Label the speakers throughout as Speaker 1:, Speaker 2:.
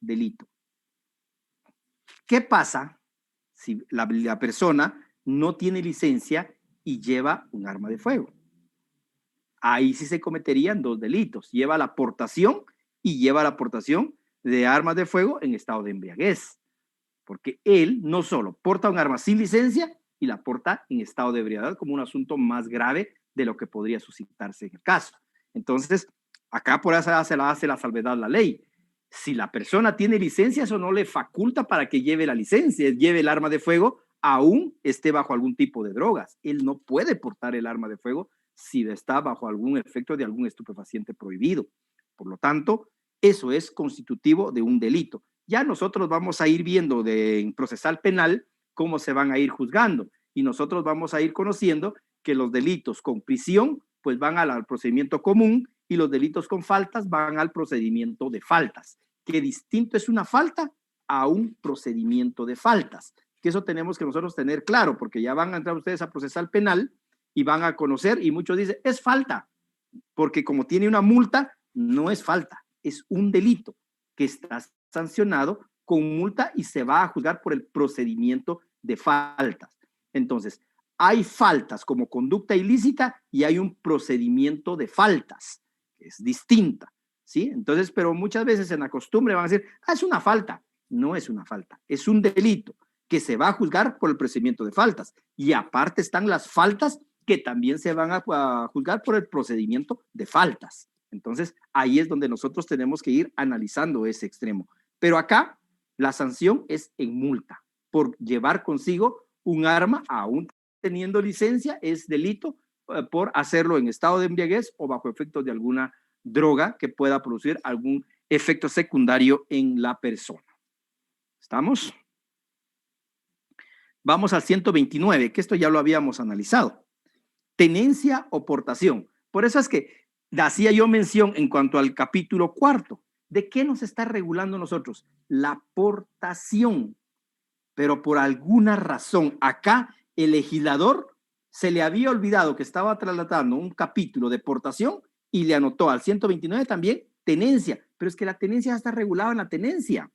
Speaker 1: delito. ¿Qué pasa si la persona no tiene licencia y lleva un arma de fuego? Ahí sí se cometerían dos delitos. Lleva la portación y lleva la portación de armas de fuego en estado de embriaguez. Porque él no solo porta un arma sin licencia y la porta en estado de ebriedad como un asunto más grave de lo que podría suscitarse en el caso. Entonces, acá por eso hace la salvedad la ley. Si la persona tiene licencia, eso no le faculta para que lleve la licencia, lleve el arma de fuego, aún esté bajo algún tipo de drogas. Él no puede portar el arma de fuego si está bajo algún efecto de algún estupefaciente prohibido. Por lo tanto, eso es constitutivo de un delito. Ya nosotros vamos a ir viendo en procesal penal cómo se van a ir juzgando y nosotros vamos a ir conociendo que los delitos con prisión pues van al procedimiento común y los delitos con faltas van al procedimiento de faltas. ¿Qué distinto es una falta a un procedimiento de faltas? Que eso tenemos que nosotros tener claro, porque ya van a entrar ustedes a procesal penal y van a conocer, y muchos dicen, es falta, porque como tiene una multa, no es falta, es un delito que está sancionado con multa y se va a juzgar por el procedimiento de faltas. Entonces, hay faltas como conducta ilícita y hay un procedimiento de faltas, que es distinta, ¿sí? Entonces, pero muchas veces en la costumbre van a decir, es una falta. No es una falta, es un delito que se va a juzgar por el procedimiento de faltas. Y aparte están las faltas que también se van a juzgar por el procedimiento de faltas. Entonces, ahí es donde nosotros tenemos que ir analizando ese extremo. Pero acá, la sanción es en multa. Por llevar consigo un arma, aún teniendo licencia, es delito por hacerlo en estado de embriaguez o bajo efectos de alguna droga que pueda producir algún efecto secundario en la persona. ¿Estamos? Vamos al 129, que esto ya lo habíamos analizado. Tenencia o portación. Por eso es que hacía yo mención en cuanto al capítulo 4. ¿De qué nos está regulando nosotros? La portación. Pero por alguna razón, acá el legislador se le había olvidado que estaba tratando un capítulo de portación y le anotó al 129 también tenencia. Pero es que la tenencia ya está regulada en la tenencia.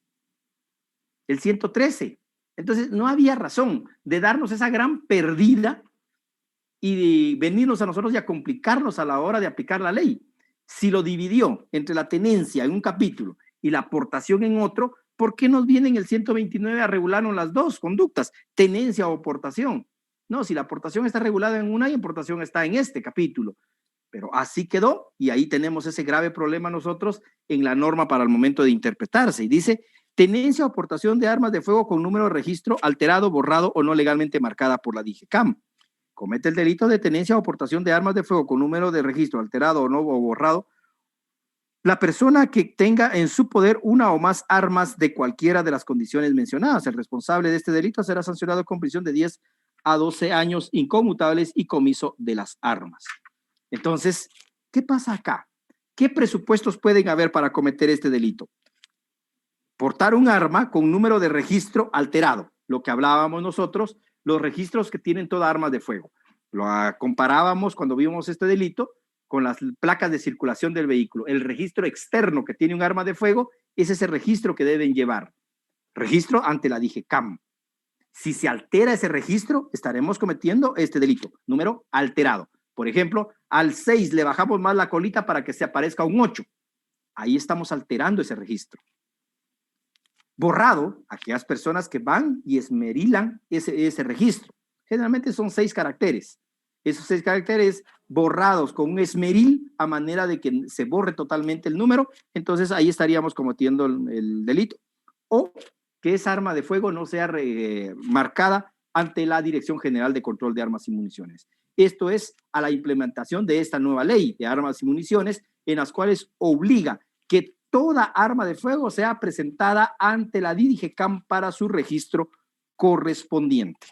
Speaker 1: El 113. Entonces, no había razón de darnos esa gran perdida y venirnos a nosotros y a complicarnos a la hora de aplicar la ley. Si lo dividió entre la tenencia en un capítulo y la aportación en otro, ¿por qué nos viene en el 129 a regularnos las dos conductas, tenencia o aportación? No, si la aportación está regulada en una y la aportación está en este capítulo. Pero así quedó y ahí tenemos ese grave problema nosotros en la norma para el momento de interpretarse. Y dice, tenencia o aportación de armas de fuego con número de registro alterado, borrado o no legalmente marcada por la DIGECAM. Comete el delito de tenencia o aportación de armas de fuego con número de registro alterado o no o borrado la persona que tenga en su poder una o más armas de cualquiera de las condiciones mencionadas. El responsable de este delito será sancionado con prisión de 10 a 12 años inconmutables y comiso de las armas. Entonces, ¿qué pasa acá? ¿Qué presupuestos pueden haber para cometer este delito? Portar un arma con número de registro alterado, lo que hablábamos nosotros, los registros que tienen toda arma de fuego. Lo comparábamos cuando vimos este delito con las placas de circulación del vehículo. El registro externo que tiene un arma de fuego es ese registro que deben llevar. Registro ante la DIGECAM. Si se altera ese registro, estaremos cometiendo este delito. Número alterado. Por ejemplo, al 6 le bajamos más la colita para que se aparezca un 8. Ahí estamos alterando ese registro. Borrado, aquellas personas que van y esmerilan ese registro. Generalmente son 6 caracteres. Esos 6 caracteres borrados con un esmeril a manera de que se borre totalmente el número, entonces ahí estaríamos cometiendo el delito. O que esa arma de fuego no sea marcada ante la Dirección General de Control de Armas y Municiones. Esto es a la implementación de esta nueva ley de armas y municiones en las cuales obliga que toda arma de fuego sea presentada ante la DIGECAM para su registro correspondiente.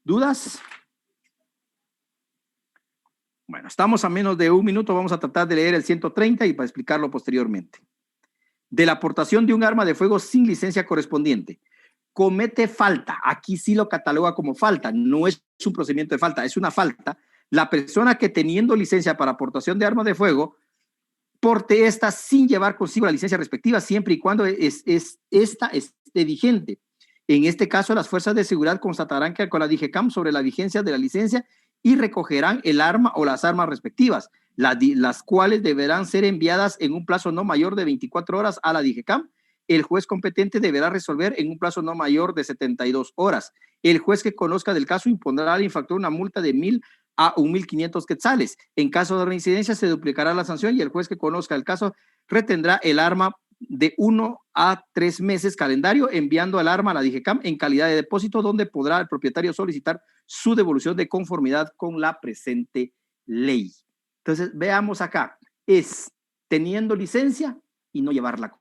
Speaker 1: ¿Dudas? Bueno, estamos a menos de un minuto, vamos a tratar de leer el 130 y para explicarlo posteriormente. De la aportación de un arma de fuego sin licencia correspondiente. Comete falta, aquí sí lo cataloga como falta, no es un procedimiento de falta, es una falta. La persona que teniendo licencia para aportación de arma de fuego porte esta sin llevar consigo la licencia respectiva, siempre y cuando esta esté vigente. En este caso, las fuerzas de seguridad constatarán que con la DIGECAM sobre la vigencia de la licencia y recogerán el arma o las armas respectivas, las cuales deberán ser enviadas en un plazo no mayor de 24 horas a la DIGECAM. El juez competente deberá resolver en un plazo no mayor de 72 horas. El juez que conozca del caso impondrá al infractor una multa de 1,000 a 1,500 quetzales. En caso de reincidencia, se duplicará la sanción y el juez que conozca el caso retendrá el arma de 1 a 3 meses calendario, enviando el arma a la DIGECAM en calidad de depósito, donde podrá el propietario solicitar su devolución de conformidad con la presente ley. Entonces, veamos acá, es teniendo licencia y no llevarla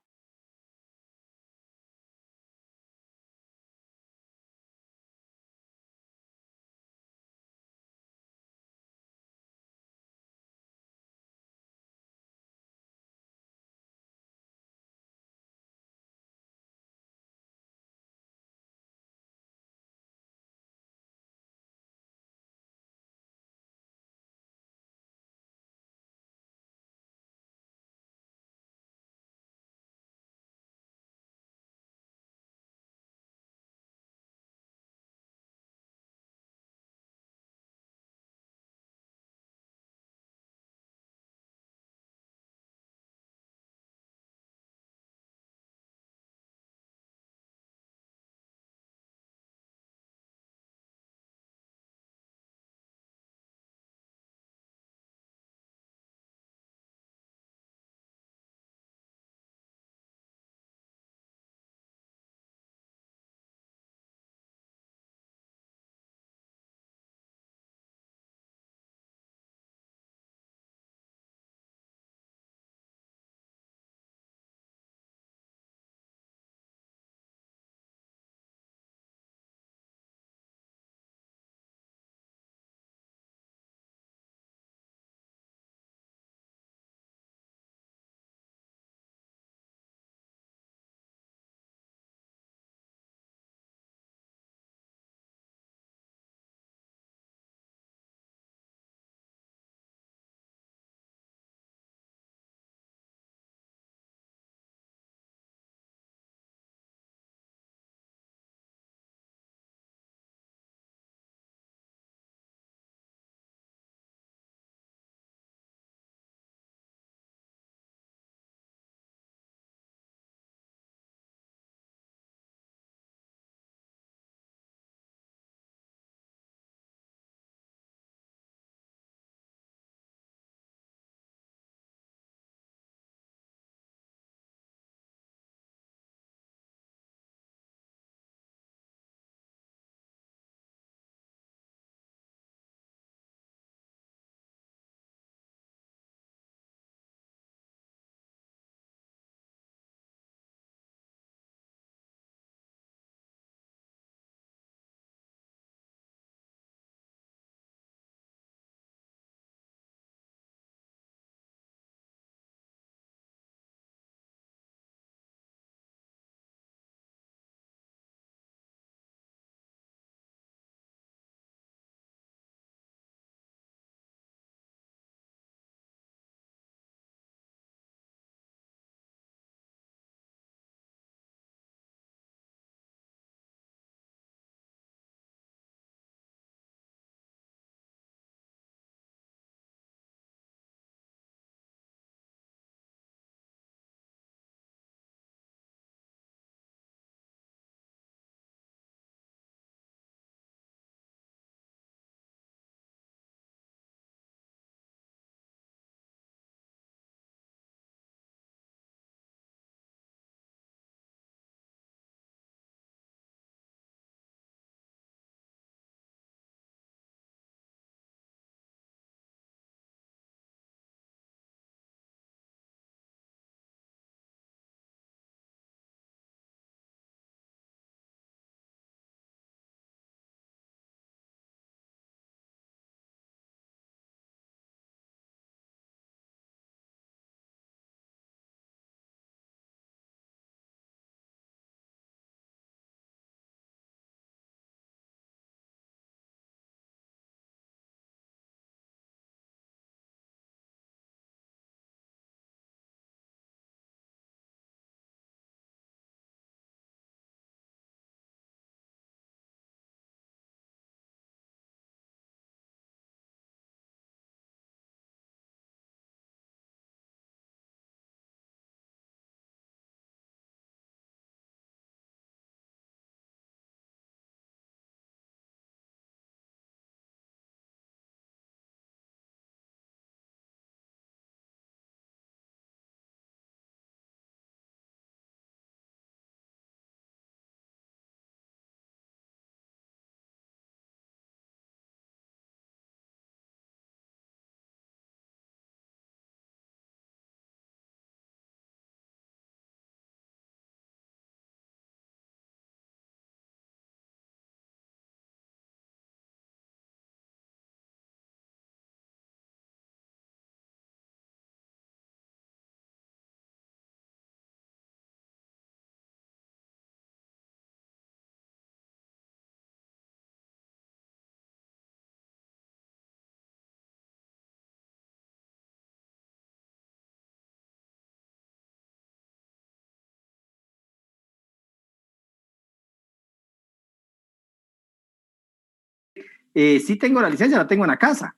Speaker 1: Sí tengo la licencia, la tengo en la casa.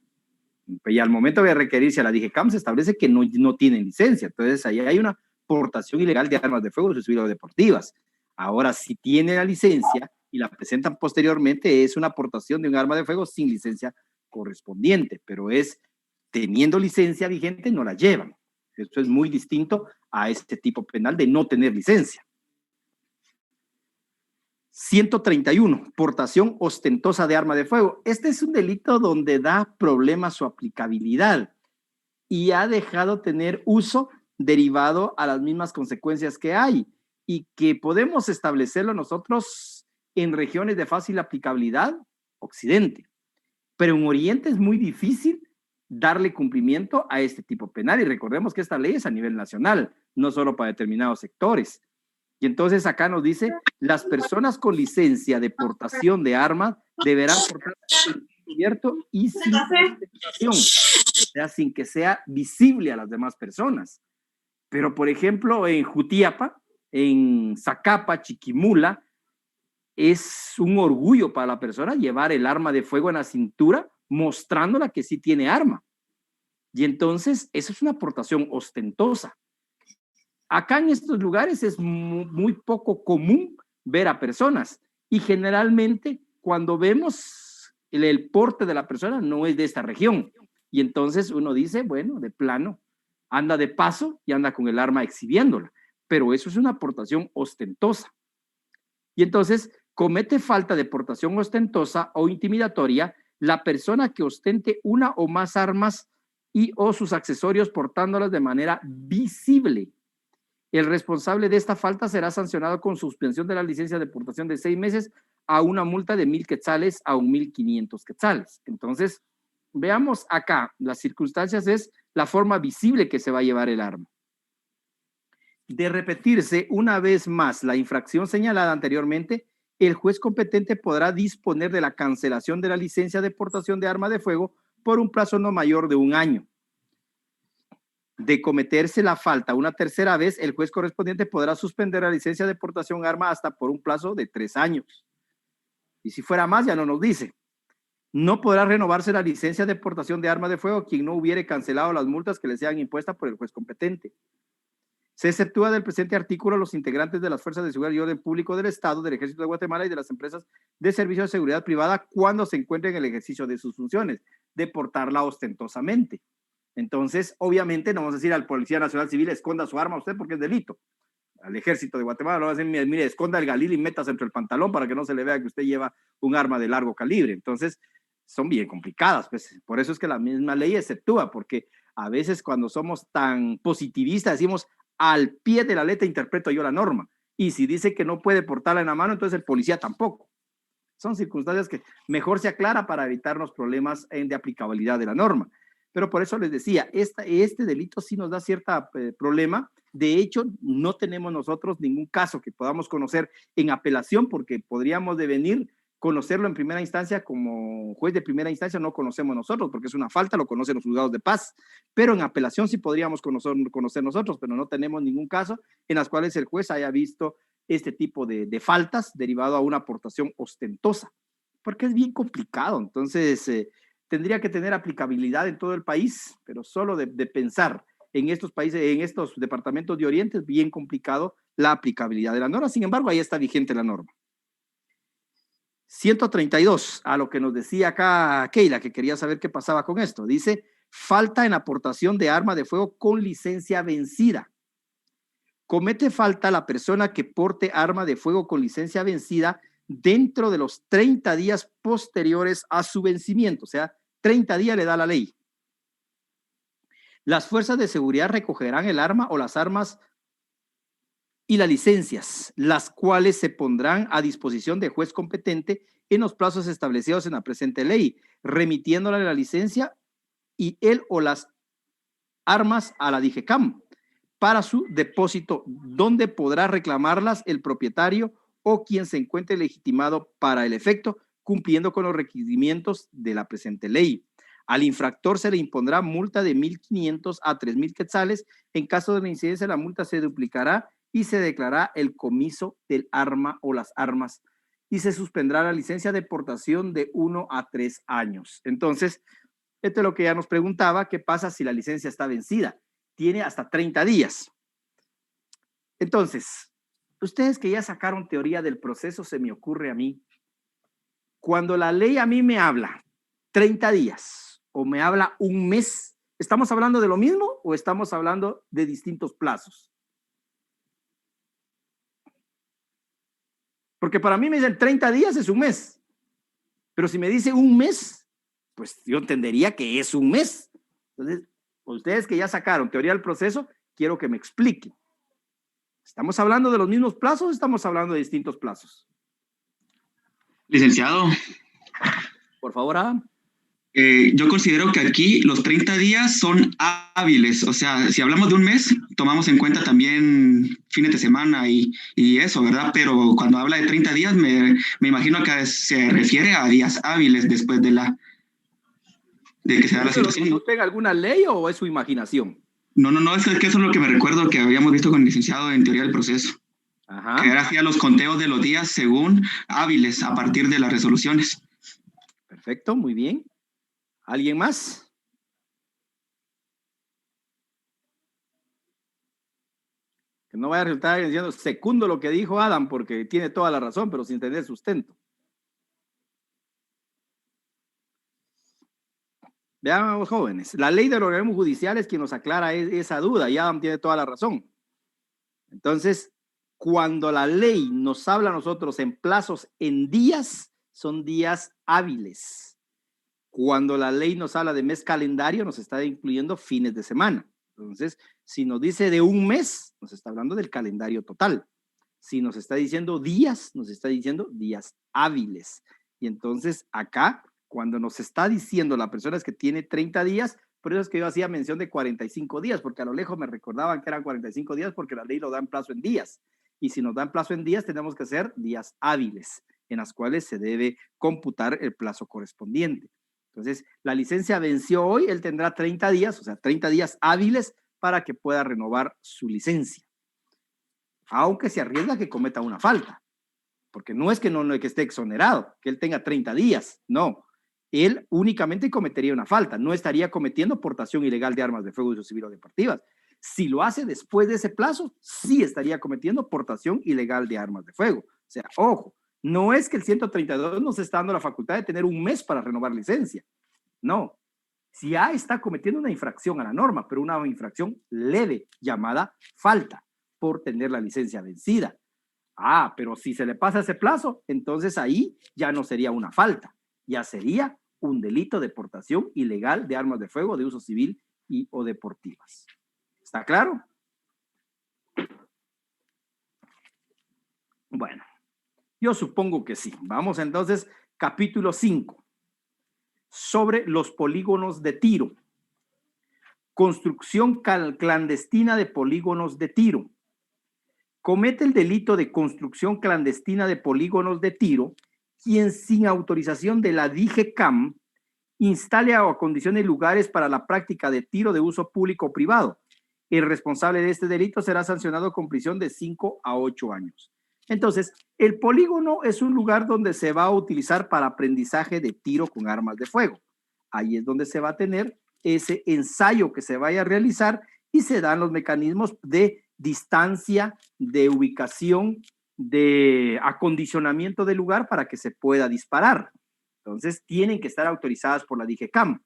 Speaker 1: Y al momento de requerirse a la DGCAM se establece que no tienen licencia. Entonces, ahí hay una portación ilegal de armas de fuego y deportivas. Ahora, si tiene la licencia y la presentan posteriormente, es una aportación de un arma de fuego sin licencia correspondiente, pero es teniendo licencia vigente, no la llevan. Esto es muy distinto a este tipo penal de no tener licencia. 131, portación ostentosa de arma de fuego. Este es un delito donde da problema su aplicabilidad y ha dejado tener uso derivado a las mismas consecuencias que hay y que podemos establecerlo nosotros en regiones de fácil aplicabilidad, Occidente. Pero en Oriente es muy difícil darle cumplimiento a este tipo penal y recordemos que esta ley es a nivel nacional, no solo para determinados sectores. Y entonces acá nos dice, las personas con licencia de portación de armas deberán portar encubierto y sin identificación, o sea, sin que sea visible a las demás personas. Pero, por ejemplo, en Jutiapa, en Zacapa, Chiquimula, es un orgullo para la persona llevar el arma de fuego en la cintura, mostrándola que sí tiene arma. Y entonces, eso es una aportación ostentosa. Acá en estos lugares es muy poco común ver a personas y generalmente cuando vemos el porte de la persona no es de esta región. Y entonces uno dice, bueno, de plano, anda de paso y anda con el arma exhibiéndola. Pero eso es una aportación ostentosa. Y entonces comete falta de portación ostentosa o intimidatoria la persona que ostente una o más armas y o sus accesorios portándolas de manera visible. El responsable de esta falta será sancionado con suspensión de la licencia de portación de 6 meses a una multa de 1,000 quetzales a 1,500 quetzales. Entonces, veamos acá, las circunstancias es la forma visible que se va a llevar el arma. De repetirse una vez más la infracción señalada anteriormente, el juez competente podrá disponer de la cancelación de la licencia de portación de arma de fuego por un plazo no mayor de 1 año. De cometerse la falta una tercera vez, el juez correspondiente podrá suspender la licencia de portación arma hasta por un plazo de 3 años. Y si fuera más, ya no nos dice. No podrá renovarse la licencia de portación de arma de fuego quien no hubiere cancelado las multas que le sean impuestas por el juez competente. Se exceptúa del presente artículo los integrantes de las fuerzas de seguridad y orden público del Estado, del Ejército de Guatemala y de las empresas de servicio de seguridad privada cuando se encuentren en el ejercicio de sus funciones, de portarla ostentosamente. Entonces, obviamente, no vamos a decir al Policía Nacional Civil, esconda su arma usted porque es delito. Al Ejército de Guatemala lo va a decir, mire, esconda el galil y métase entre el pantalón para que no se le vea que usted lleva un arma de largo calibre. Entonces, son bien complicadas. Pues, por eso es que la misma ley exceptúa, porque a veces cuando somos tan positivistas decimos, al pie de la letra interpreto yo la norma. Y si dice que no puede portarla en la mano, entonces el policía tampoco. Son circunstancias que mejor se aclara para evitarnos problemas de aplicabilidad de la norma. Pero por eso les decía, este delito sí nos da cierto problema. De hecho, no tenemos nosotros ningún caso que podamos conocer en apelación porque podríamos devenir conocerlo en primera instancia como juez de primera instancia, no conocemos nosotros porque es una falta, lo conocen los juzgados de paz, pero en apelación sí podríamos conocer nosotros, pero no tenemos ningún caso en las cuales el juez haya visto este tipo de faltas derivado a una aportación ostentosa, porque es bien complicado. Entonces, tendría que tener aplicabilidad en todo el país, pero solo de pensar en estos países, en estos departamentos de Oriente, es bien complicado la aplicabilidad de la norma. Sin embargo, ahí está vigente la norma. 132, a lo que nos decía acá Keila, que quería saber qué pasaba con esto. Dice, falta en aportación de arma de fuego con licencia vencida. Comete falta la persona que porte arma de fuego con licencia vencida dentro de los 30 días posteriores a su vencimiento, o sea, 30 días le da la ley. Las fuerzas de seguridad recogerán el arma o las armas y las licencias, las cuales se pondrán a disposición del juez competente en los plazos establecidos en la presente ley, remitiéndole la licencia y él o las armas a la DGCAM para su depósito, donde podrá reclamarlas el propietario o quien se encuentre legitimado para el efecto, cumpliendo con los requerimientos de la presente ley. Al infractor se le impondrá multa de 1,500 a 3,000 quetzales. En caso de la incidencia, la multa se duplicará y se declarará el comiso del arma o las armas y se suspendrá la licencia de portación de 1 a 3 años. Entonces, esto es lo que ya nos preguntaba, ¿qué pasa si la licencia está vencida? Tiene hasta 30 días. Entonces, ustedes que ya sacaron teoría del proceso, se me ocurre a mí, cuando la ley a mí me habla 30 días o me habla un mes, ¿estamos hablando de lo mismo o estamos hablando de distintos plazos? Porque para mí me dicen 30 días es un mes, pero si me dice un mes, pues yo entendería que es un mes. Entonces, ustedes que ya sacaron teoría del proceso, quiero que me expliquen. ¿Estamos hablando de los mismos plazos o estamos hablando de distintos plazos?
Speaker 2: Licenciado,
Speaker 1: Por favor, Adam.
Speaker 2: yo considero que aquí los 30 días son hábiles, o sea, si hablamos de un mes, tomamos en cuenta también fines de semana y eso, ¿verdad? Pero cuando habla de 30 días, me imagino que se refiere a días hábiles después de que se da la
Speaker 1: ¿Eso lo
Speaker 2: situación,
Speaker 1: dice
Speaker 2: ¿no?
Speaker 1: usted en alguna ley o es su imaginación?
Speaker 2: No, es que eso es lo que me recuerdo que habíamos visto con el licenciado en teoría del proceso, que era
Speaker 1: Ajá.
Speaker 2: hacía los conteos de los días según hábiles a partir de las resoluciones.
Speaker 1: Perfecto, muy bien. ¿Alguien más? Que no vaya a resultar diciendo segundo lo que dijo Adam, porque tiene toda la razón, pero sin tener sustento. Veamos, jóvenes, la ley de los organismos judiciales quien nos aclara esa duda, y Adam tiene toda la razón. Entonces, cuando la ley nos habla a nosotros en plazos en días, son días hábiles. Cuando la ley nos habla de mes calendario, nos está incluyendo fines de semana. Entonces, si nos dice de un mes, nos está hablando del calendario total. Si nos está diciendo días, nos está diciendo días hábiles. Y entonces acá, cuando nos está diciendo la persona es que tiene 30 días, por eso es que yo hacía mención de 45 días, porque a lo lejos me recordaban que eran 45 días porque la ley lo da en plazo en días. Y si nos dan plazo en días, tenemos que hacer días hábiles, en las cuales se debe computar el plazo correspondiente. Entonces, la licencia venció hoy, él tendrá 30 días, o sea, 30 días hábiles para que pueda renovar su licencia. Aunque se arriesga que cometa una falta, porque no es que que esté exonerado, que él tenga 30 días, no. Él únicamente cometería una falta, no estaría cometiendo portación ilegal de armas de fuego, uso civil o deportivas. Si lo hace después de ese plazo, sí estaría cometiendo portación ilegal de armas de fuego. O sea, ojo, no es que el 132 nos está dando la facultad de tener un mes para renovar licencia. No. Si ya está cometiendo una infracción a la norma, pero una infracción leve llamada falta por tener la licencia vencida. Ah, pero si se le pasa ese plazo, entonces ahí ya no sería una falta, ya sería un delito de portación ilegal de armas de fuego de uso civil y o deportivas. ¿Está claro? Bueno, yo supongo que sí. Vamos entonces, capítulo 5, sobre los polígonos de tiro. Construcción clandestina de polígonos de tiro. Comete el delito de construcción clandestina de polígonos de tiro quien sin autorización de la DIGECAM instale o acondicione lugares para la práctica de tiro de uso público o privado. El responsable de este delito será sancionado con prisión de 5 a 8 años. Entonces, el polígono es un lugar donde se va a utilizar para aprendizaje de tiro con armas de fuego. Ahí es donde se va a tener ese ensayo que se vaya a realizar y se dan los mecanismos de distancia, de ubicación, de acondicionamiento del lugar para que se pueda disparar. Entonces, tienen que estar autorizadas por la DIGECAM.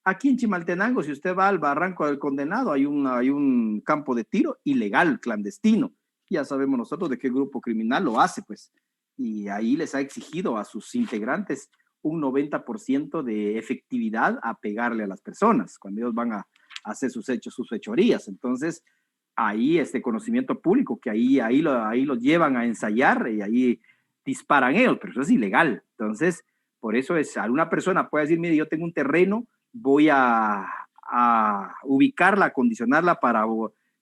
Speaker 1: Aquí en Chimaltenango, si usted va al Barranco del Condenado, hay un campo de tiro ilegal, clandestino. Ya sabemos nosotros de qué grupo criminal lo hace, pues. Y ahí les ha exigido a sus integrantes un 90% de efectividad a pegarle a las personas cuando ellos van a hacer sus hechos, sus fechorías. Entonces, ahí este conocimiento público, que ahí lo llevan a ensayar y ahí disparan ellos, pero eso es ilegal. Entonces, por eso es, alguna persona puede decir, mire, yo tengo un terreno, voy a ubicarla, acondicionarla para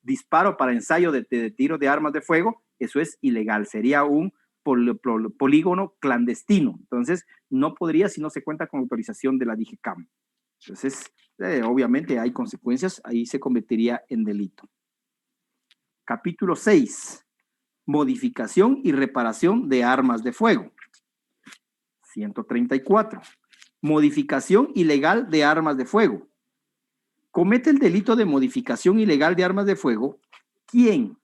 Speaker 1: disparo, para ensayo de tiro de armas de fuego, eso es ilegal, sería un polígono clandestino. Entonces, no podría si no se cuenta con autorización de la DIGECAM. Entonces, obviamente hay consecuencias, ahí se convertiría en delito. Capítulo 6. Modificación y reparación de armas de fuego. 134. Modificación ilegal de armas de fuego. Comete el delito de modificación ilegal de armas de fuego quien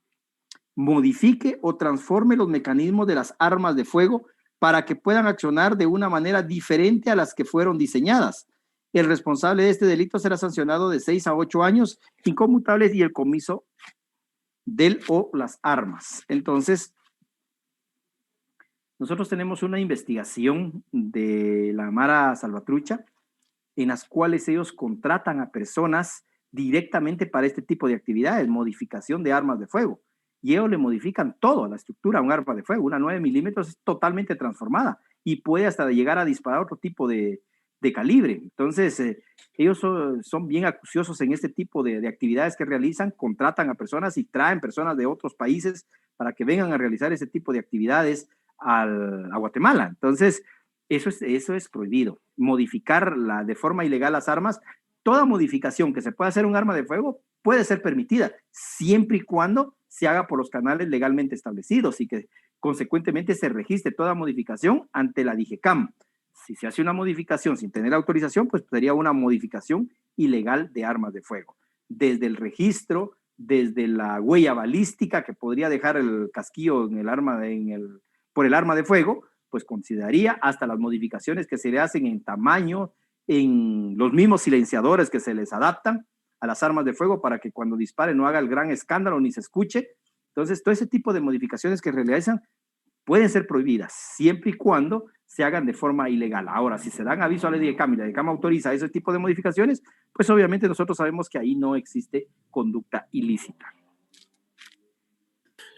Speaker 1: modifique o transforme los mecanismos de las armas de fuego para que puedan accionar de una manera diferente a las que fueron diseñadas. El responsable de este delito será sancionado de 6 a 8 años inconmutables y el comiso del o las armas. Entonces, nosotros tenemos una investigación de la Mara Salvatrucha en las cuales ellos contratan a personas directamente para este tipo de actividades, modificación de armas de fuego. Y ellos le modifican todo, la estructura a un arma de fuego. Una 9 milímetros es totalmente transformada y puede hasta llegar a disparar otro tipo de calibre. Entonces, ellos son bien acuciosos en este tipo de actividades que realizan, contratan a personas y traen personas de otros países para que vengan a realizar ese tipo de actividades a Guatemala. Entonces, eso es prohibido. Modificar de forma ilegal las armas, toda modificación que se pueda hacer un arma de fuego puede ser permitida, siempre y cuando se haga por los canales legalmente establecidos y que consecuentemente se registre toda modificación ante la DIGECAM. Si se hace una modificación sin tener autorización, pues sería una modificación ilegal de armas de fuego. Desde el registro, desde la huella balística que podría dejar el casquillo en el arma por el arma de fuego, pues consideraría hasta las modificaciones que se le hacen en tamaño, en los mismos silenciadores que se les adaptan a las armas de fuego para que cuando disparen no haga el gran escándalo ni se escuche. Entonces, todo ese tipo de modificaciones que realizan pueden ser prohibidas siempre y cuando se hagan de forma ilegal. Ahora, si se dan aviso a la DIGECAM y la DIGECAM autoriza ese tipo de modificaciones, pues obviamente nosotros sabemos que ahí no existe conducta ilícita.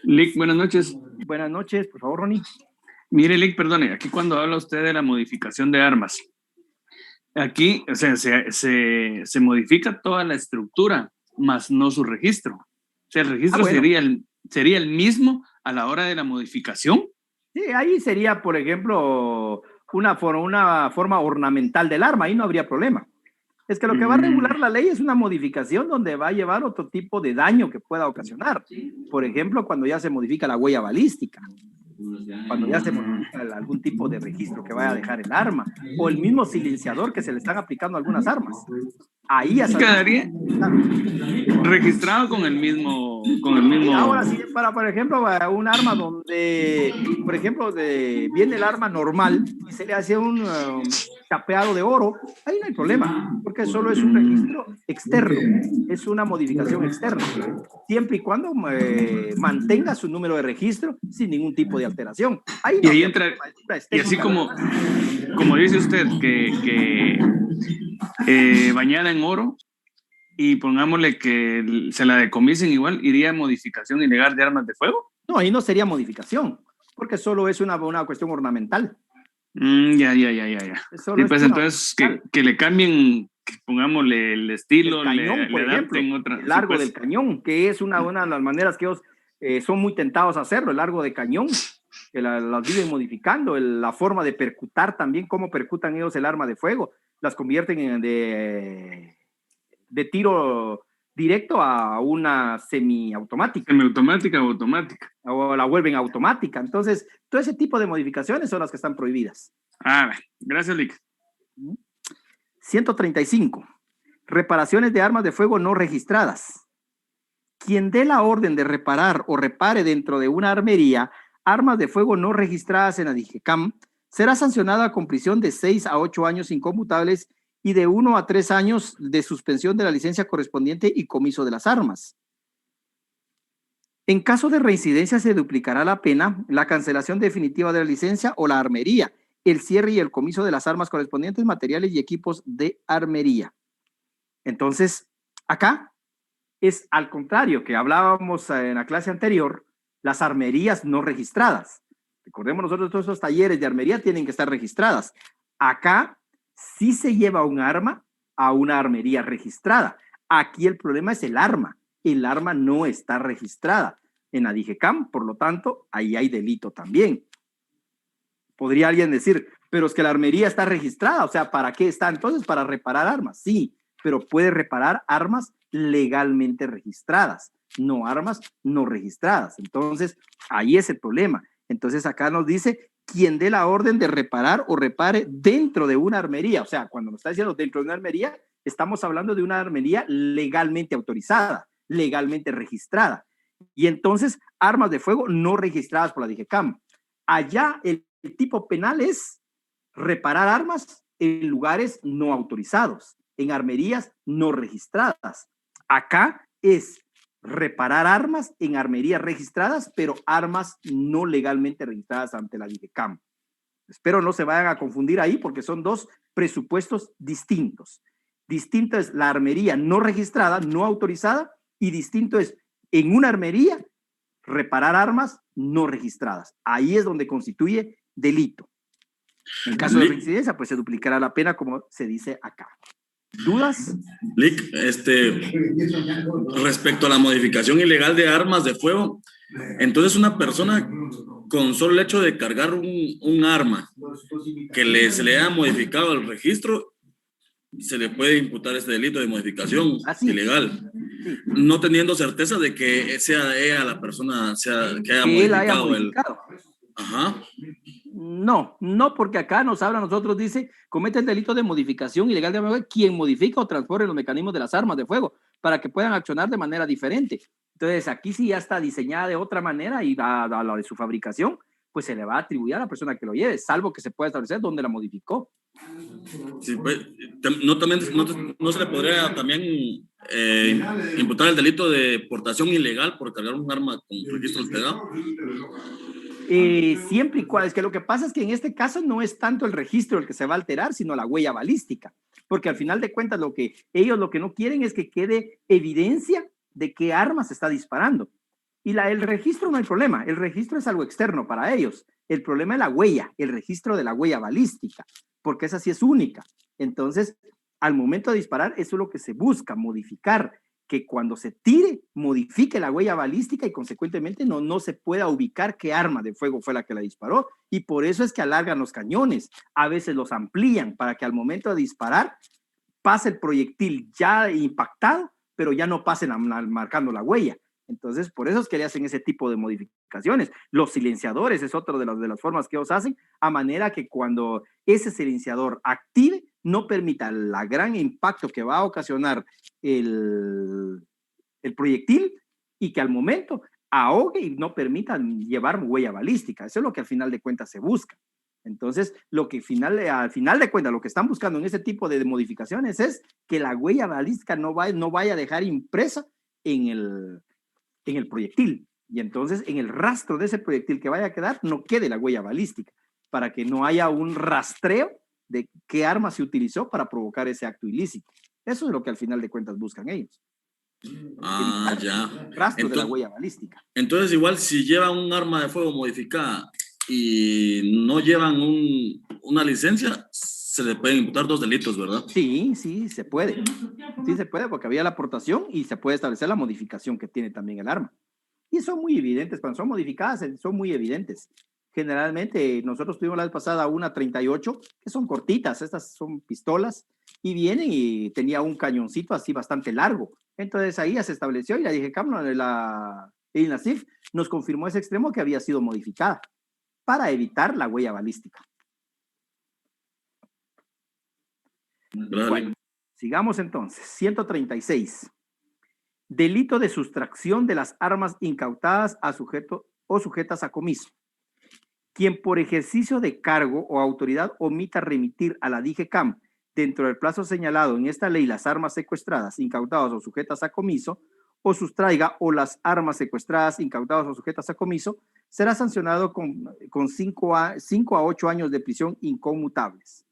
Speaker 3: Lick, buenas noches.
Speaker 1: Buenas noches, por favor, Ronnie.
Speaker 3: Mire, Lick, perdone, aquí cuando habla usted de la modificación de armas, aquí o sea, se modifica toda la estructura, más no su registro. O sea, el registro sería el mismo a la hora de la modificación.
Speaker 1: Sí, ahí sería, por ejemplo, una forma ornamental del arma, ahí no habría problema. Es que lo que va a regular la ley es una modificación donde va a llevar otro tipo de daño que pueda ocasionar. Por ejemplo, cuando ya se modifica la huella balística, cuando ya se modifica algún tipo de registro que vaya a dejar el arma, o el mismo silenciador que se le están aplicando a algunas armas. Ahí ya
Speaker 3: quedaría registrado con el mismo.
Speaker 1: Ahora sí, por ejemplo, un arma donde, por ejemplo, viene el arma normal y se le hace un tapeado de oro, ahí no hay problema, porque solo es un registro externo, es una modificación externa, siempre y cuando mantenga su número de registro sin ningún tipo de alteración. Ahí no,
Speaker 3: y ahí entra, y así como dice usted, que bañada en oro, y pongámosle que se la decomisen igual, ¿iría modificación ilegal de armas de fuego?
Speaker 1: No, ahí no sería modificación, porque solo es una cuestión ornamental.
Speaker 3: Ya. Y pues entonces que le cambien, que pongámosle el estilo,
Speaker 1: el cañón, por ejemplo, el largo del cañón, que es una de las maneras que ellos son muy tentados a hacerlo, el largo de cañón, que las viven modificando, la forma de percutar también, cómo percutan ellos el arma de fuego, las convierten en de tiro directo a una semiautomática.
Speaker 3: Semiautomática o automática.
Speaker 1: O la vuelven automática. Entonces, todo ese tipo de modificaciones son las que están prohibidas.
Speaker 3: Gracias, Lick.
Speaker 1: 135. Reparaciones de armas de fuego no registradas. Quien dé la orden de reparar o repare dentro de una armería armas de fuego no registradas en la DIGECAM será sancionada con prisión de 6 a 8 años inconmutables y de 1 a 3 años de suspensión de la licencia correspondiente y comiso de las armas. En caso de reincidencia se duplicará la pena, la cancelación definitiva de la licencia o la armería, el cierre y el comiso de las armas correspondientes, materiales y equipos de armería. Entonces, acá es al contrario que hablábamos en la clase anterior, las armerías no registradas. Recordemos nosotros todos esos talleres de armería tienen que estar registradas. Acá sí se lleva un arma a una armería registrada. Aquí el problema es el arma no está registrada en la DIGECAM, por lo tanto, ahí hay delito también. Podría alguien decir, pero es que la armería está registrada, o sea, ¿para qué está entonces? Para reparar armas, sí, pero puede reparar armas legalmente registradas, no armas no registradas. Entonces, ahí es el problema. Entonces, acá nos dice quien dé la orden de reparar o repare dentro de una armería. O sea, cuando nos está diciendo dentro de una armería, estamos hablando de una armería legalmente autorizada, legalmente registrada. Y entonces, armas de fuego no registradas por la DGCAM. Allá el tipo penal es reparar armas en lugares no autorizados, en armerías no registradas. Acá es reparar armas en armerías registradas, pero armas no legalmente registradas ante la DGCAM. Espero no se vayan a confundir ahí porque son dos presupuestos distintos. Distinto es la armería no registrada, no autorizada, y distinto es en una armería reparar armas no registradas. Ahí es donde constituye delito. En caso de reincidencia, pues se duplicará la pena, como se dice acá. ¿Dudas?
Speaker 4: Lick, respecto a la modificación ilegal de armas de fuego, entonces una persona con solo el hecho de cargar un arma que se le haya modificado el registro, se le puede imputar este delito de modificación ilegal, no teniendo certeza de que sea ella la persona que haya modificado. Ajá.
Speaker 1: No, porque acá nos habla, nosotros dice, comete el delito de modificación ilegal de arma de fuego quien modifica o transforme los mecanismos de las armas de fuego para que puedan accionar de manera diferente. Entonces, aquí sí ya está diseñada de otra manera y a la de su fabricación, pues se le va a atribuir a la persona que lo lleve, salvo que se pueda establecer dónde la modificó.
Speaker 4: Sí, pues, no se le podría también imputar el delito de portación ilegal por cargar un arma con registro alterado.
Speaker 1: Siempre y cuando, es que lo que pasa es que en este caso no es tanto el registro el que se va a alterar, sino la huella balística, porque al final de cuentas ellos lo que no quieren es que quede evidencia de qué arma se está disparando. Y el registro no hay problema, el registro es algo externo para ellos. El problema es la huella, el registro de la huella balística, porque esa sí es única. Entonces, al momento de disparar, eso es lo que se busca, modificar, que cuando se tire, modifique la huella balística y consecuentemente no se pueda ubicar qué arma de fuego fue la que la disparó. Y por eso es que alargan los cañones, a veces los amplían para que al momento de disparar pase el proyectil ya impactado, pero ya no pasen marcando la huella. Entonces, por eso es que le hacen ese tipo de modificaciones. Los silenciadores es otra de las formas que ellos hacen, a manera que cuando ese silenciador active, no permita el gran impacto que va a ocasionar el proyectil y que al momento ahogue y no permita llevar huella balística. Eso es lo que al final de cuentas se busca. Entonces, al final de cuentas, lo que están buscando en ese tipo de modificaciones es que la huella balística no vaya a dejar impresa en el proyectil. Y entonces, en el rastro de ese proyectil que vaya a quedar, no quede la huella balística, para que no haya un rastreo de qué arma se utilizó para provocar ese acto ilícito. Eso es lo que al final de cuentas buscan ellos.
Speaker 4: Ya.
Speaker 1: Rastro de la huella balística.
Speaker 4: Entonces, igual si llevan un arma de fuego modificada y no llevan una licencia, se le pueden imputar 2 delitos, ¿verdad?
Speaker 1: Sí, se puede. Sí se puede porque había la aportación y se puede establecer la modificación que tiene también el arma. Y son muy evidentes, cuando son modificadas, son muy evidentes. Generalmente, nosotros tuvimos la vez pasada una 38, que son cortitas, estas son pistolas, y vienen y tenía un cañoncito así bastante largo. Entonces ahí ya se estableció y la DGCAM, el NACIF, nos confirmó ese extremo que había sido modificada para evitar la huella balística. Bueno, sigamos entonces. 136. Delito de sustracción de las armas incautadas a sujeto o sujetas a comiso. Quien por ejercicio de cargo o autoridad omita remitir a la DGCAM dentro del plazo señalado en esta ley las armas secuestradas, incautadas o sujetas a comiso, o sustraiga o las armas secuestradas, incautadas o sujetas a comiso, será sancionado con 5 a 8 años de prisión inconmutables.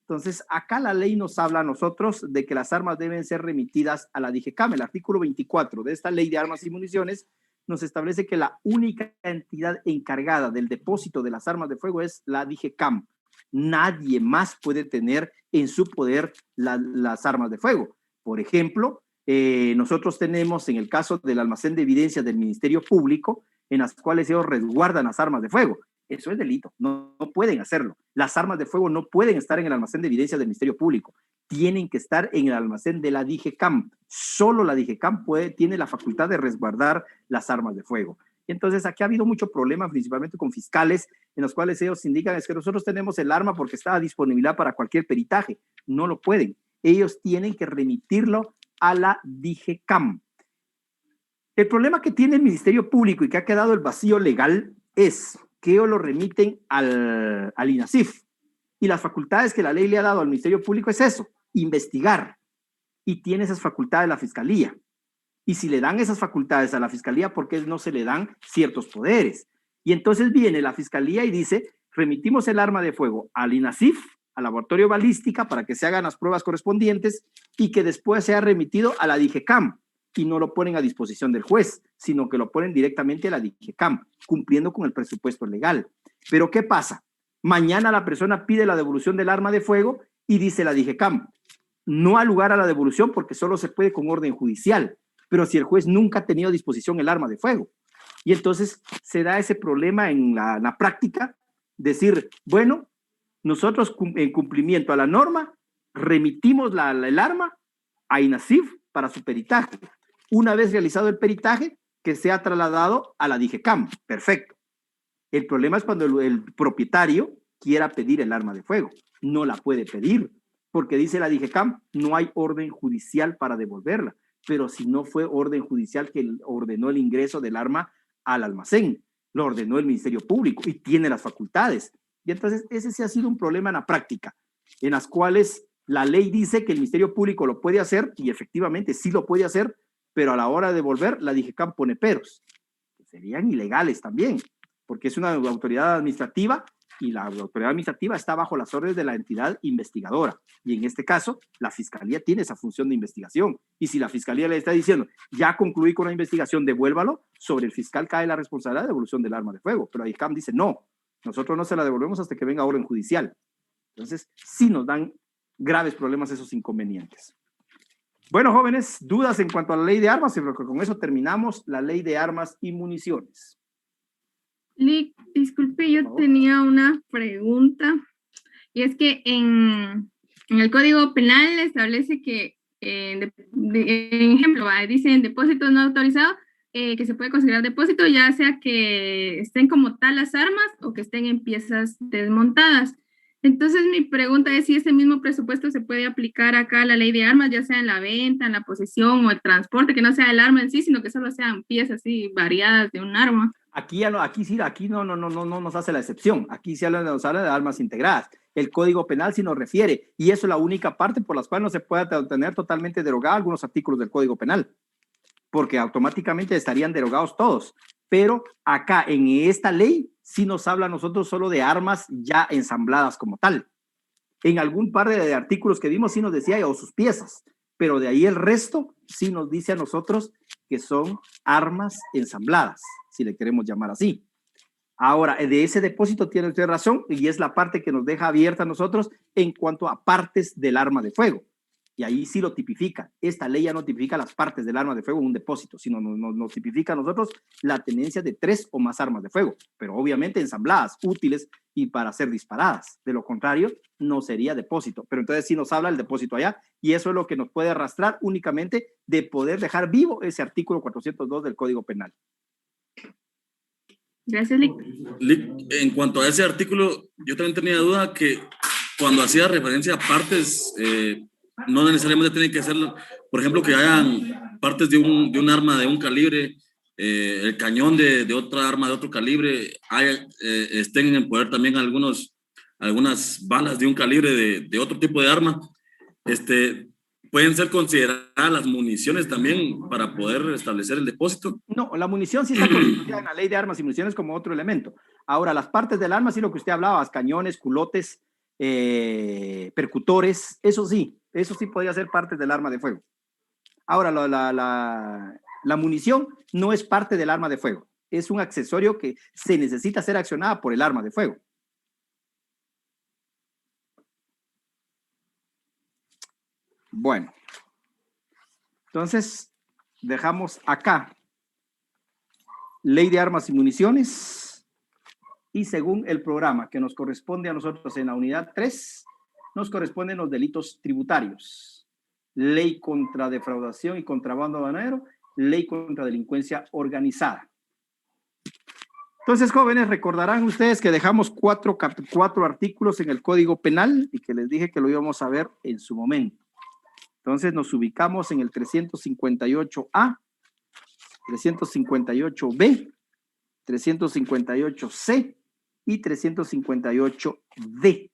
Speaker 1: Entonces, acá la ley nos habla a nosotros de que las armas deben ser remitidas a la DGCAM. El artículo 24 de esta ley de armas y municiones nos establece que la única entidad encargada del depósito de las armas de fuego es la DGCAM. Nadie más puede tener en su poder las armas de fuego. Por ejemplo, nosotros tenemos en el caso del almacén de evidencias del Ministerio Público, en las cuales ellos resguardan las armas de fuego. Eso es delito, no pueden hacerlo. Las armas de fuego no pueden estar en el almacén de evidencias del Ministerio Público, tienen que estar en el almacén de la DGCAM. Solo la DGCAM tiene la facultad de resguardar las armas de fuego. Y entonces aquí ha habido mucho problema, principalmente con fiscales, en los cuales ellos indican es que nosotros tenemos el arma porque está a disponibilidad para cualquier peritaje. No lo pueden. Ellos tienen que remitirlo a la DIGECAM. El problema que tiene el Ministerio Público y que ha quedado el vacío legal es que ellos lo remiten al INASIF. Y las facultades que la ley le ha dado al Ministerio Público es eso, investigar. Y tiene esas facultades la Fiscalía. Y si le dan esas facultades a la Fiscalía, ¿por qué no se le dan ciertos poderes? Y entonces viene la Fiscalía y dice, remitimos el arma de fuego al INASIF, al laboratorio balística, para que se hagan las pruebas correspondientes y que después sea remitido a la DIGECAM. Y no lo ponen a disposición del juez, sino que lo ponen directamente a la DIGECAM, cumpliendo con el presupuesto legal. Pero ¿qué pasa? Mañana la persona pide la devolución del arma de fuego y dice la DIGECAM, no ha lugar a la devolución porque solo se puede con orden judicial, pero si el juez nunca ha tenido a disposición el arma de fuego. Y entonces se da ese problema en la práctica, decir, bueno, nosotros en cumplimiento a la norma, remitimos el arma a INASIF para su peritaje. Una vez realizado el peritaje, que sea trasladado a la DIGECAM. Perfecto. El problema es cuando el propietario quiera pedir el arma de fuego. No la puede pedir, porque dice la DIGECAM, no hay orden judicial para devolverla. Pero si no fue orden judicial que ordenó el ingreso del arma al almacén, lo ordenó el Ministerio Público y tiene las facultades. Y entonces ese sí ha sido un problema en la práctica, en las cuales la ley dice que el Ministerio Público lo puede hacer y efectivamente sí lo puede hacer, pero a la hora de devolver, la DIGECAM pone peros, que serían ilegales también, porque es una autoridad administrativa y la autoridad administrativa está bajo las órdenes de la entidad investigadora. Y en este caso, la Fiscalía tiene esa función de investigación. Y si la Fiscalía le está diciendo, ya concluí con la investigación, devuélvalo, sobre el fiscal cae la responsabilidad de devolución del arma de fuego. Pero la DIGECAM dice, no, nosotros no se la devolvemos hasta que venga orden judicial. Entonces, sí nos dan graves problemas esos inconvenientes. Bueno, jóvenes, dudas en cuanto a la ley de armas, porque con eso terminamos la ley de armas y municiones.
Speaker 5: Lick, disculpe, yo tenía una pregunta, y es que en el Código Penal establece que, en ejemplo, dice en depósitos no autorizados, que se puede considerar depósito, ya sea que estén como tal las armas o que estén en piezas desmontadas. Entonces, mi pregunta es si ese mismo presupuesto se puede aplicar acá a la ley de armas, ya sea en la venta, en la posesión o el transporte, que no sea el arma en sí, sino que solo sean piezas así variadas de un arma.
Speaker 1: Aquí no nos hace la excepción. Aquí sí nos habla de armas integradas. El Código Penal sí nos refiere, y eso es la única parte por la cual no se puede tener totalmente derogado algunos artículos del Código Penal, porque automáticamente estarían derogados todos. Pero acá en esta ley sí nos habla a nosotros solo de armas ya ensambladas como tal. En algún par de artículos que vimos sí nos decía o sus piezas, pero de ahí el resto sí nos dice a nosotros que son armas ensambladas, si le queremos llamar así. Ahora, de ese depósito tiene usted razón y es la parte que nos deja abierta a nosotros en cuanto a partes del arma de fuego. Y ahí sí lo tipifica. Esta ley ya no tipifica las partes del arma de fuego en un depósito, sino nos tipifica a nosotros la tenencia de 3 o más armas de fuego, pero obviamente ensambladas, útiles y para ser disparadas. De lo contrario, no sería depósito. Pero entonces sí nos habla el depósito allá y eso es lo que nos puede arrastrar únicamente de poder dejar vivo ese artículo 402 del Código Penal.
Speaker 5: Gracias, Lick.
Speaker 4: En cuanto a ese artículo, yo también tenía duda que cuando hacía referencia a partes, no necesariamente tiene que ser, por ejemplo, que hayan partes de un arma de un calibre, el cañón de otra arma de otro calibre, estén en el poder también algunas balas de un calibre de otro tipo de arma. ¿Pueden ser consideradas las municiones también para poder establecer el depósito?
Speaker 1: No, la munición sí está constituida en la ley de armas y municiones como otro elemento. Ahora, las partes del arma, sí lo que usted hablaba, cañones, culotes, percutores, eso sí podría ser parte del arma de fuego. Ahora, la munición no es parte del arma de fuego, es un accesorio que se necesita ser accionada por el arma de fuego. Bueno, entonces dejamos acá ley de armas y municiones y según el programa que nos corresponde a nosotros en la unidad 3, nos corresponden los delitos tributarios, ley contra defraudación y contrabando aduanero, ley contra delincuencia organizada. Entonces, jóvenes, recordarán ustedes que dejamos cuatro artículos en el Código Penal y que les dije que lo íbamos a ver en su momento. Entonces, nos ubicamos en el 358A, 358B, 358C y 358D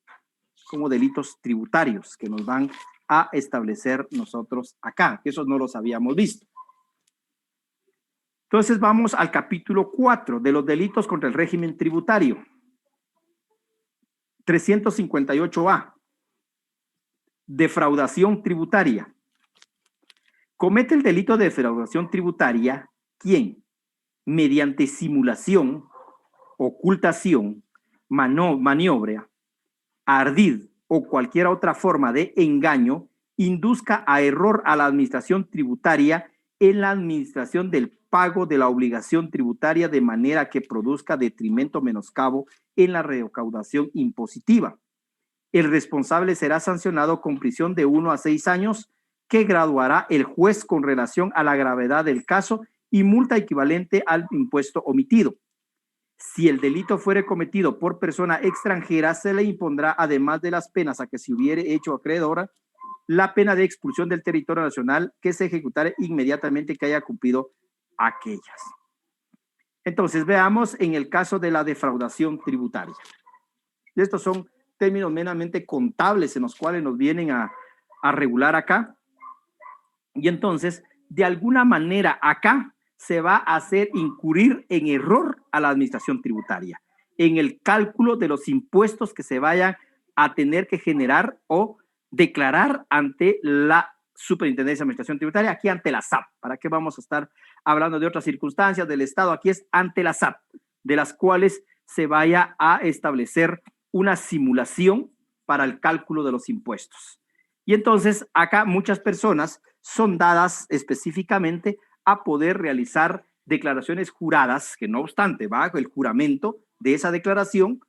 Speaker 1: como delitos tributarios que nos van a establecer nosotros acá, que esos no los habíamos visto. Entonces vamos al capítulo 4 de los delitos contra el régimen tributario. 358A. Defraudación tributaria. Comete el delito de defraudación tributaria quien, mediante simulación, ocultación, maniobra, ardid o cualquier otra forma de engaño, induzca a error a la administración tributaria en la administración del pago de la obligación tributaria de manera que produzca detrimento o menoscabo en la recaudación impositiva. El responsable será sancionado con prisión de 1 a 6 años que graduará el juez con relación a la gravedad del caso y multa equivalente al impuesto omitido. Si el delito fuere cometido por persona extranjera, se le impondrá, además de las penas a que se hubiere hecho acreedora, la pena de expulsión del territorio nacional que se ejecutara inmediatamente que haya cumplido aquellas. Entonces, veamos en el caso de la defraudación tributaria. Estos son términos meramente contables en los cuales nos vienen a regular acá. Y entonces, de alguna manera, acá se va a hacer incurrir en error a la administración tributaria, en el cálculo de los impuestos que se vayan a tener que generar o declarar ante la Superintendencia de Administración Tributaria, aquí ante la SAP. ¿Para qué vamos a estar hablando de otras circunstancias del Estado? Aquí es ante la SAP, de las cuales se vaya a establecer una simulación para el cálculo de los impuestos. Y entonces acá muchas personas son dadas específicamente a poder realizar declaraciones juradas, que no obstante, bajo el juramento de esa declaración,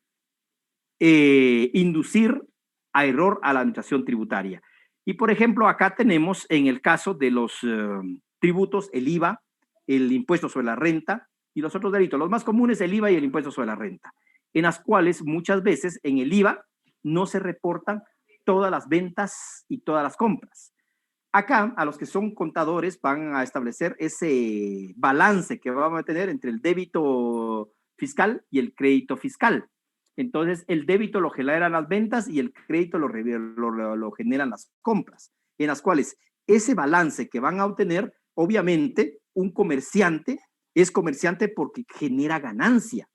Speaker 1: inducir a error a la administración tributaria. Y por ejemplo, acá tenemos en el caso de los tributos, el IVA, el impuesto sobre la renta y los otros delitos. Los más comunes, el IVA y el impuesto sobre la renta, en las cuales muchas veces en el IVA no se reportan todas las ventas y todas las compras. Acá, a los que son contadores van a establecer ese balance que vamos a tener entre el débito fiscal y el crédito fiscal. Entonces, el débito lo generan las ventas y el crédito lo generan las compras, en las cuales ese balance que van a obtener, obviamente, un comerciante es comerciante porque genera ganancia.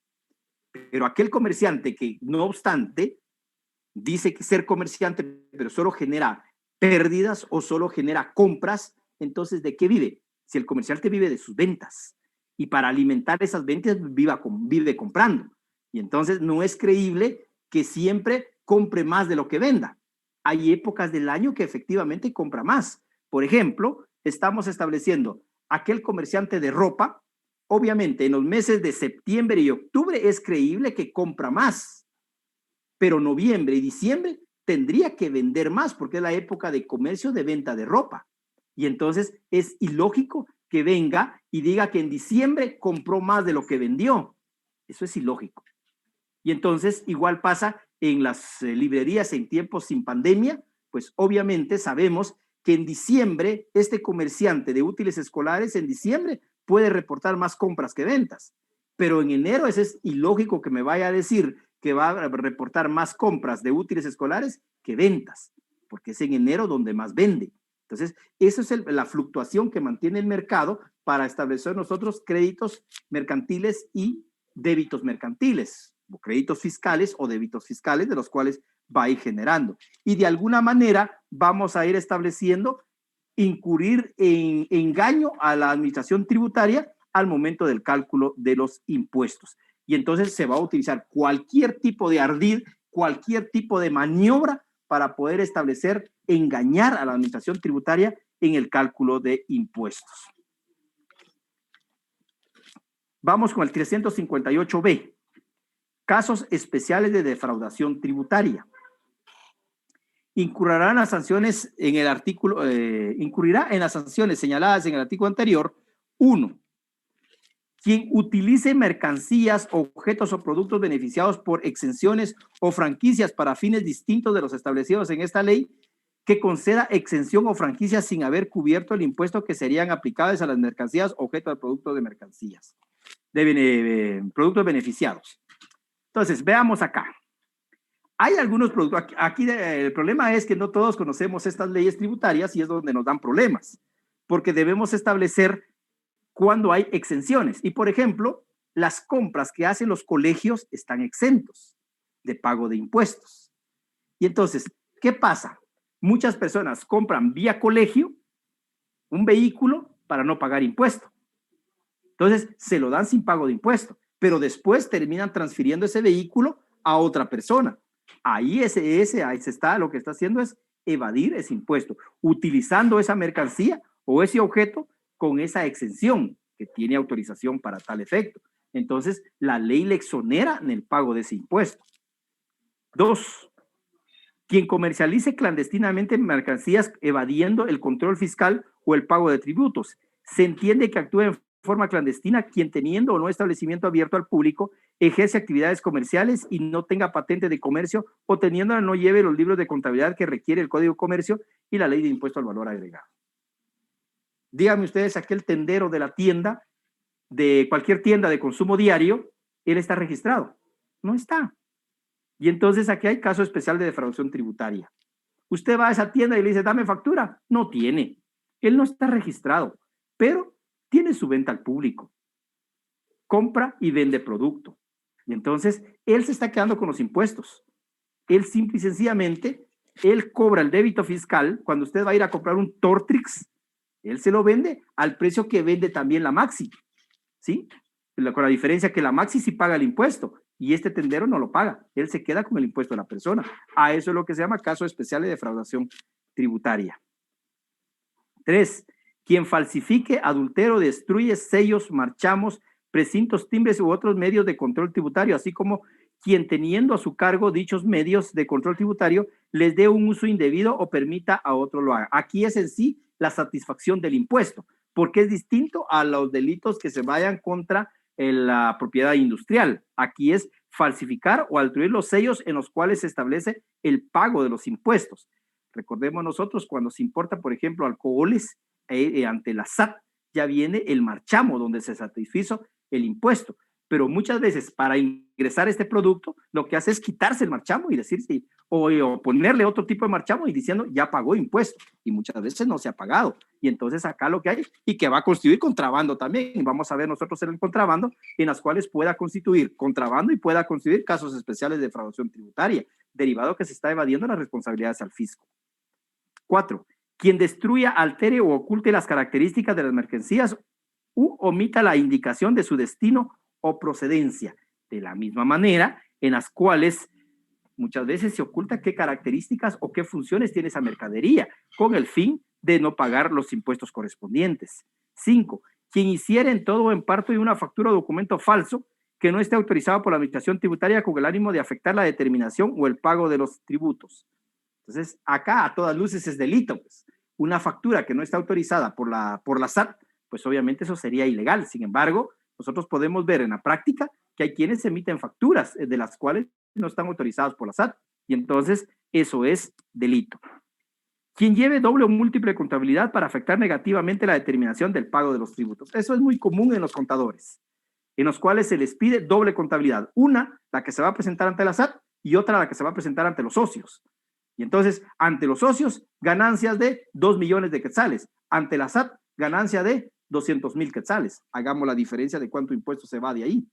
Speaker 1: Pero aquel comerciante que, no obstante, dice que ser comerciante, pero solo genera pérdidas o solo genera compras, entonces, ¿de qué vive? Si el comerciante vive de sus ventas y para alimentar esas ventas vive comprando. Y entonces no es creíble que siempre compre más de lo que venda. Hay épocas del año que efectivamente compra más. Por ejemplo, estamos estableciendo aquel comerciante de ropa, obviamente en los meses de septiembre y octubre es creíble que compra más, pero noviembre y diciembre tendría que vender más porque es la época de comercio de venta de ropa. Y entonces es ilógico que venga y diga que en diciembre compró más de lo que vendió. Eso es ilógico. Y entonces igual pasa en las librerías en tiempos sin pandemia, pues obviamente sabemos que en diciembre este comerciante de útiles escolares en diciembre puede reportar más compras que ventas, pero en enero ese es ilógico que me vaya a decir que va a reportar más compras de útiles escolares que ventas, porque es en enero donde más vende. Entonces, esa es la fluctuación que mantiene el mercado para establecer nosotros créditos mercantiles y débitos mercantiles, o créditos fiscales o débitos fiscales, de los cuales va a ir generando. Y de alguna manera vamos a ir estableciendo incurrir en engaño a la administración tributaria al momento del cálculo de los impuestos. Y entonces se va a utilizar cualquier tipo de ardid, cualquier tipo de maniobra para poder establecer, engañar a la administración tributaria en el cálculo de impuestos. Vamos con el 358B. Casos especiales de defraudación tributaria. Incurrirá en las sanciones en el incurrirá en las sanciones señaladas en el artículo anterior. 1. quien utilice mercancías, objetos o productos beneficiados por exenciones o franquicias para fines distintos de los establecidos en esta ley, que conceda exención o franquicia sin haber cubierto el impuesto que serían aplicables a las mercancías, objetos de productos de mercancías, productos beneficiados. Entonces, veamos acá. Hay algunos productos, aquí el problema es que no todos conocemos estas leyes tributarias y es donde nos dan problemas, porque debemos establecer cuando hay exenciones. Y, por ejemplo, las compras que hacen los colegios están exentos de pago de impuestos. Y entonces, ¿qué pasa? Muchas personas compran vía colegio un vehículo para no pagar impuesto. Entonces, se lo dan sin pago de impuesto, pero después terminan transfiriendo ese vehículo a otra persona. Ahí ahí se está, lo que está haciendo es evadir ese impuesto, utilizando esa mercancía o ese objeto con esa exención que tiene autorización para tal efecto. Entonces, la ley le exonera en el pago de ese impuesto. 2. Quien comercialice clandestinamente mercancías evadiendo el control fiscal o el pago de tributos. Se entiende que actúa en forma clandestina quien teniendo o no establecimiento abierto al público ejerce actividades comerciales y no tenga patente de comercio o teniéndola no lleve los libros de contabilidad que requiere el Código de Comercio y la Ley de Impuesto al Valor Agregado. Díganme ustedes, aquel tendero de la tienda, de cualquier tienda de consumo diario, él está registrado. No está. Y entonces aquí hay caso especial de defraudación tributaria. Usted va a esa tienda y le dice, dame factura. No tiene. Él no está registrado, pero tiene su venta al público. Compra y vende producto. Y entonces él se está quedando con los impuestos. Él simple y sencillamente, él cobra el débito fiscal. Cuando usted va a ir a comprar un Tortrix, él se lo vende al precio que vende también la Maxi, ¿sí? Con la diferencia que la Maxi sí paga el impuesto y este tendero no lo paga. Él se queda con el impuesto de la persona. A eso es lo que se llama caso especial de defraudación tributaria. 3. Quien falsifique, adultero, destruye sellos, marchamos, precintos, timbres u otros medios de control tributario, así como quien teniendo a su cargo dichos medios de control tributario les dé un uso indebido o permita a otro lo haga. Aquí es en sí la satisfacción del impuesto, porque es distinto a los delitos que se vayan contra la propiedad industrial. Aquí es falsificar o altruir los sellos en los cuales se establece el pago de los impuestos. Recordemos nosotros cuando se importa, por ejemplo, alcoholes ante la SAT, ya viene el marchamo donde se satisfizo el impuesto. Pero muchas veces para ingresar este producto, lo que hace es quitarse el marchamo y decir sí, o ponerle otro tipo de marchamo y diciendo ya pagó impuesto. Y muchas veces no se ha pagado. Y entonces acá lo que hay, y que va a constituir contrabando también. Y vamos a ver nosotros en el contrabando, en las cuales pueda constituir contrabando y pueda constituir casos especiales de defraudación tributaria, derivado que se está evadiendo las responsabilidades al fisco. 4. Quien destruya, altere o oculte las características de las mercancías u omita la indicación de su destino o procedencia, de la misma manera en las cuales muchas veces se oculta qué características o qué funciones tiene esa mercadería, con el fin de no pagar los impuestos correspondientes. 5. Quien hiciere en todo o en parte de una factura o documento falso que no esté autorizado por la Administración Tributaria con el ánimo de afectar la determinación o el pago de los tributos. Entonces, acá a todas luces es delito, pues. Una factura que no está autorizada por la SAT, pues obviamente eso sería ilegal. Sin embargo, nosotros podemos ver en la práctica que hay quienes emiten facturas de las cuales no están autorizadas por la SAT. Y entonces eso es delito. Quien lleve doble o múltiple contabilidad para afectar negativamente la determinación del pago de los tributos. Eso es muy común en los contadores, en los cuales se les pide doble contabilidad. Una, la que se va a presentar ante la SAT, y otra, la que se va a presentar ante los socios. Y entonces, ante los socios, ganancias de 2 millones de quetzales. Ante la SAT, ganancia de 200,000 quetzales. Hagamos la diferencia de cuánto impuesto se va de ahí.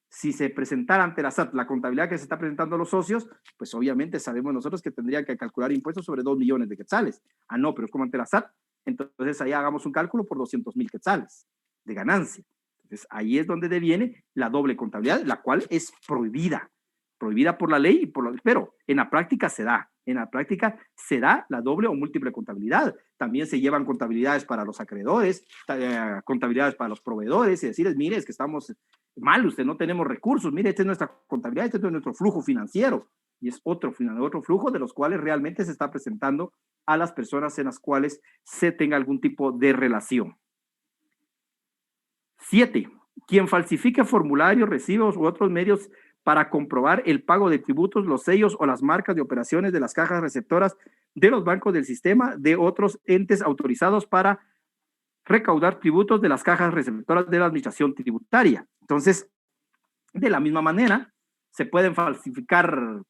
Speaker 1: Si se presentara ante la SAT la contabilidad que se está presentando a los socios, pues obviamente sabemos nosotros que tendrían que calcular impuestos sobre 2 millones de quetzales. Ah, no, pero es como ante la SAT. Entonces ahí hagamos un cálculo por 200,000 quetzales de ganancia. Entonces ahí es donde deviene la doble contabilidad, la cual es prohibida por la ley, pero en la práctica se da. En la práctica se da la doble o múltiple contabilidad. También se llevan contabilidades para los acreedores, contabilidades para los proveedores y decirles, mire, es que estamos mal, usted no tenemos recursos, mire, esta es nuestra contabilidad, este es nuestro flujo financiero. Y es otro flujo de los cuales realmente se está presentando a las personas en las cuales se tenga algún tipo de relación. 7. Quien falsifique formularios, recibos u otros medios para comprobar el pago de tributos, los sellos o las marcas de operaciones de las cajas receptoras de los bancos del sistema de otros entes autorizados para recaudar tributos de las cajas receptoras de la administración tributaria. Entonces, de la misma manera, se pueden falsificar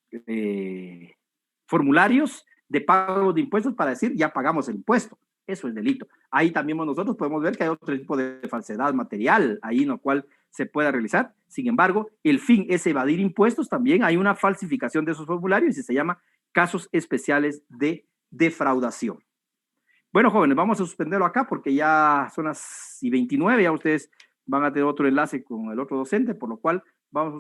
Speaker 1: formularios de pago de impuestos para decir ya pagamos el impuesto. Eso es delito. Ahí también nosotros podemos ver que hay otro tipo de falsedad material ahí en lo cual se puede realizar. Sin embargo, el fin es evadir impuestos. También hay una falsificación de esos formularios y se llama casos especiales de defraudación. Bueno, jóvenes, vamos a suspenderlo acá porque ya son las 29, ya ustedes van a tener otro enlace con el otro docente, por lo cual vamos a